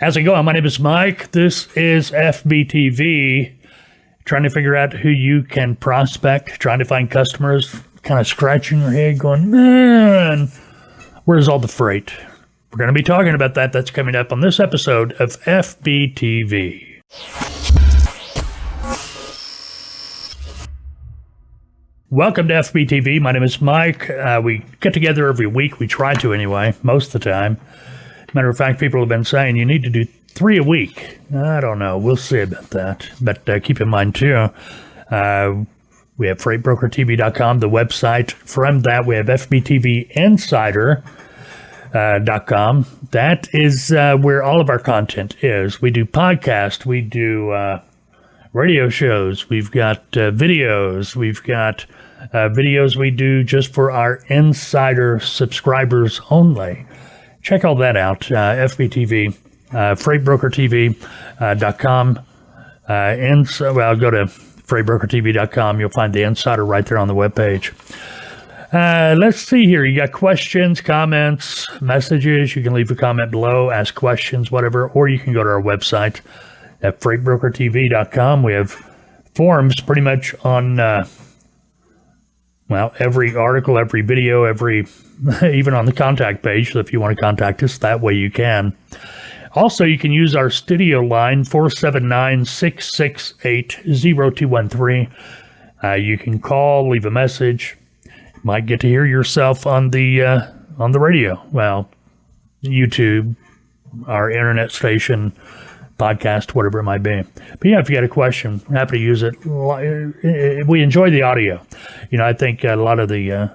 How's it going? My name is Mike. This is FBTV. Trying to figure out who you can prospect, trying to find customers, kind of scratching your head going, man, where's all the freight? We're going to be talking about that. That's coming up on this episode of FBTV. Welcome to FBTV. My name is Mike. We get together every week. We try to anyway, most of the time. Matter of fact, people have been saying you need to do 3 a week. I don't know. We'll see about that. But keep in mind, too, we have FreightBrokerTV.com, the website. From that, we have FBTVinsider.com. That is where all of our content is. We do podcasts. We do radio shows. We've got videos. We've got videos we do just for our insider subscribers only. Check all that out, FBTV, FreightBrokerTV.com. Go to FreightBrokerTV.com. You'll find the insider right there on the webpage. Let's see here. You got questions, comments, messages. You can leave a comment below, ask questions, whatever, or you can go to our website at FreightBrokerTV.com. We have forums pretty much on every article, every video, even on the contact page. So if you want to contact us, that way you can. Also, you can use our studio line, 479-668-0213. You can call, leave a message. Might get to hear yourself on the radio. Well, YouTube, our internet station, podcast, whatever it might be. But yeah, if you got a question, I'm happy to use it. We enjoy the audio. I think a lot of the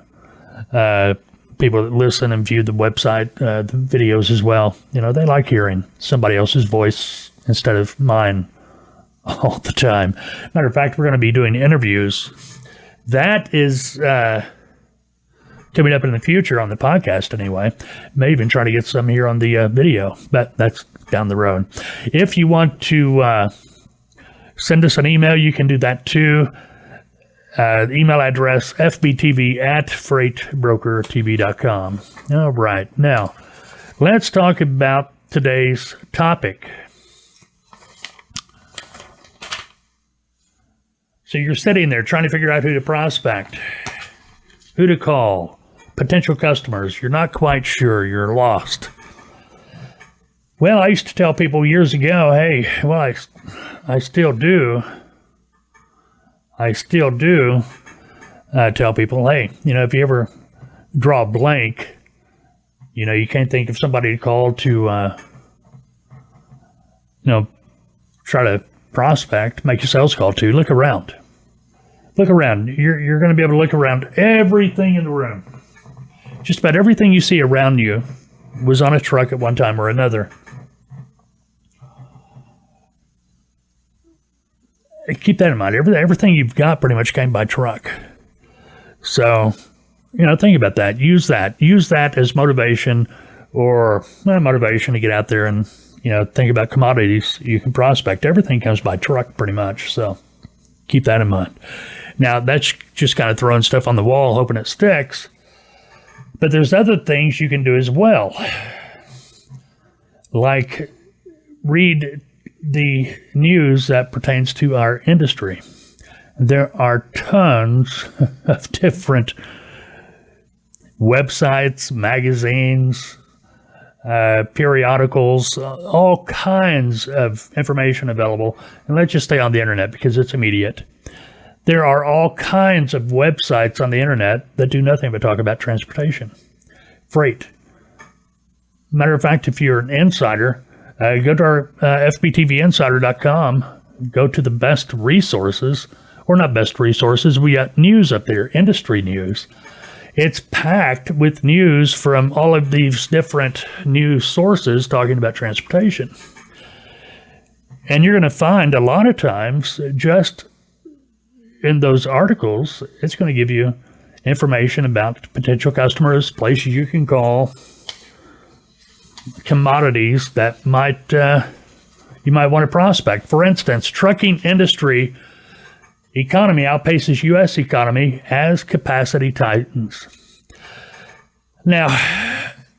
people that listen and view the website, the videos as well, they like hearing somebody else's voice instead of mine all the time. Matter of fact, we're going to be doing interviews. That is coming up in the future on the podcast anyway. May even try to get some here on the video, but that's down the road. If you want to send us an email, you can do that too. Email address fbtv@freightbrokertv.com. All right, now let's talk about today's topic. So you're sitting there trying to figure out who to prospect, who to call, potential customers. You're not quite sure. You're lost. Well, I used to tell people years ago, hey, well, I still do. Tell people, hey, if you ever draw a blank, you can't think of somebody to call to, try to prospect, make a sales call to, look around. Look around. You're going to be able to look around everything in the room. Just about everything you see around you was on a truck at one time or another. Keep that in mind. Everything you've got pretty much came by truck. So, think about that. Use that as motivation motivation to get out there and, think about commodities you can prospect. Everything comes by truck pretty much. So keep that in mind. Now, that's just kind of throwing stuff on the wall, hoping it sticks. But there's other things you can do as well. Like read the news that pertains to our industry. There are tons of different websites, magazines, periodicals, all kinds of information available. And let's just stay on the internet because it's immediate. There are all kinds of websites on the internet that do nothing but talk about transportation, freight. Matter of fact, if you're an insider, go to our FBTVinsider.com, go to the best resources, or not best resources, we got news up there, industry news. It's packed with news from all of these different news sources talking about transportation. And you're going to find a lot of times just in those articles, it's going to give you information about potential customers, places you can call, commodities that you might want to prospect. For instance, trucking industry economy outpaces U.S. economy as capacity tightens. Now,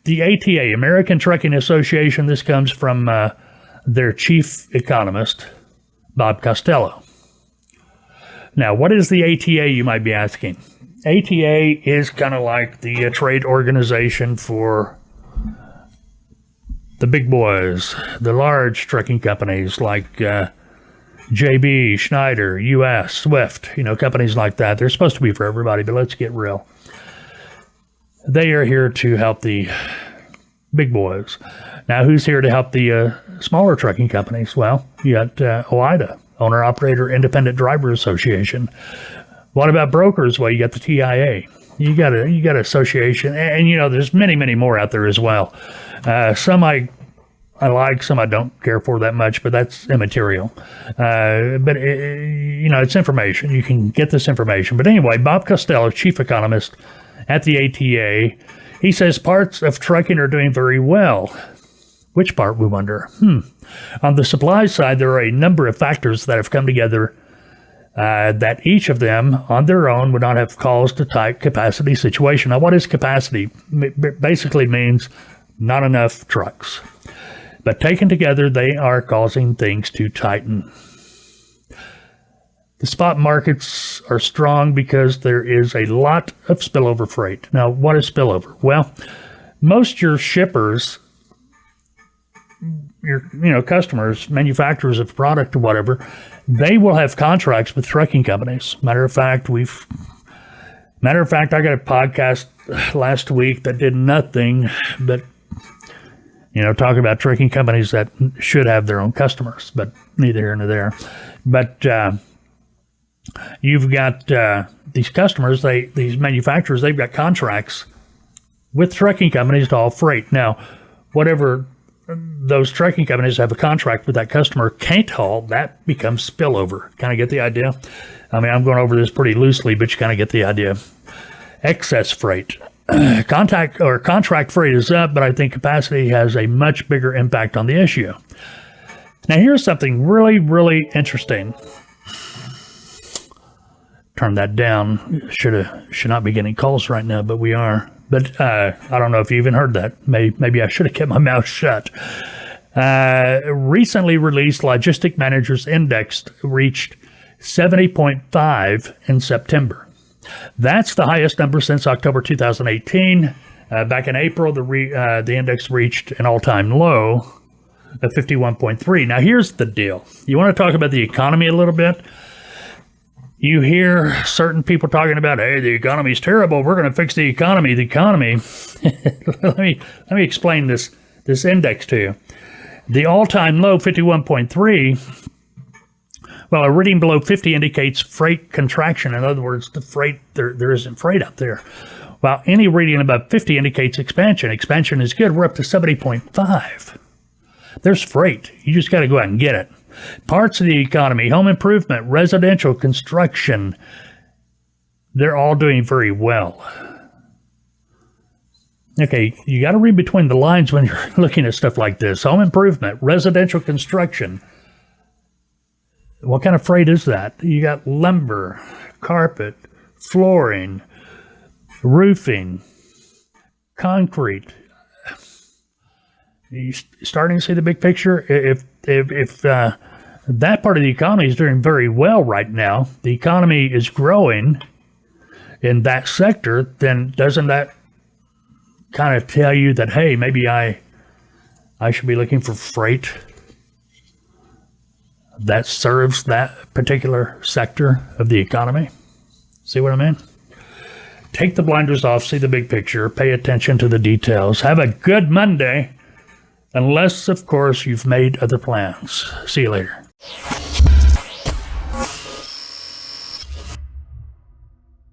the ATA, American Trucking Association, this comes from their chief economist, Bob Costello. Now, what is the ATA, you might be asking? ATA is kind of like the trade organization for the big boys, the large trucking companies like JB, Schneider, US, Swift, companies like that. They're supposed to be for everybody, but let's get real. They are here to help the big boys. Now, who's here to help the smaller trucking companies? Well, you got OIDA, Owner Operator Independent Driver Association. What about brokers? Well, you got the TIA. You got association, and there's many more out there as well. Some I like, some I don't care for that much, but that's immaterial. But it's information. You can get this information. But anyway, Bob Costello, chief economist at the ATA, he says parts of trucking are doing very well. Which part, we wonder? On the supply side, there are a number of factors that have come together that each of them on their own would not have caused a tight capacity situation. Now, what is capacity? Basically means not enough trucks. But taken together, they are causing things to tighten. The spot markets are strong because there is a lot of spillover freight. Now, what is spillover? Well, most your shippers, your customers, manufacturers of product or whatever, they will have contracts with trucking companies. Matter of fact, I got a podcast last week that did nothing but talk about trucking companies that should have their own customers, but neither here nor there. But you've got these customers, these manufacturers, they've got contracts with trucking companies to haul freight. Now, whatever those trucking companies have a contract with that customer can't haul, that becomes spillover. Kind of get the idea? I mean, I'm going over this pretty loosely, but you kind of get the idea. Excess freight. Contract freight is up, but I think capacity has a much bigger impact on the issue. Now, here's something really, really interesting. Turn that down. Should not be getting calls right now, but we are. But I don't know if you even heard that. Maybe I should have kept my mouth shut. Recently released Logistic Managers Index reached 70.5 in September. That's the highest number since October 2018. Back in April, the index reached an all-time low of 51.3. Now, here's the deal. You want to talk about the economy a little bit? You hear certain people talking about, hey, the economy's terrible. We're going to fix the economy. The economy. let me explain this index to you. The all-time low, 51.3. Well, a reading below 50 indicates freight contraction. In other words, the freight there isn't freight out there. While any reading above 50 indicates expansion. Expansion is good. We're up to 70.5. There's freight. You just got to go out and get it. Parts of the economy, home improvement, residential construction, they're all doing very well. Okay, you got to read between the lines when you're looking at stuff like this. Home improvement, residential construction. What kind of freight is that? You got lumber, carpet, flooring, roofing, concrete. You starting to see the big picture? If that part of the economy is doing very well right now, the economy is growing in that sector, then doesn't that kind of tell you that, hey, maybe I should be looking for freight that serves that particular sector of the economy? See what I mean? Take the blinders off, see the big picture, pay attention to the details. Have a good Monday. Unless, of course, you've made other plans. See you later.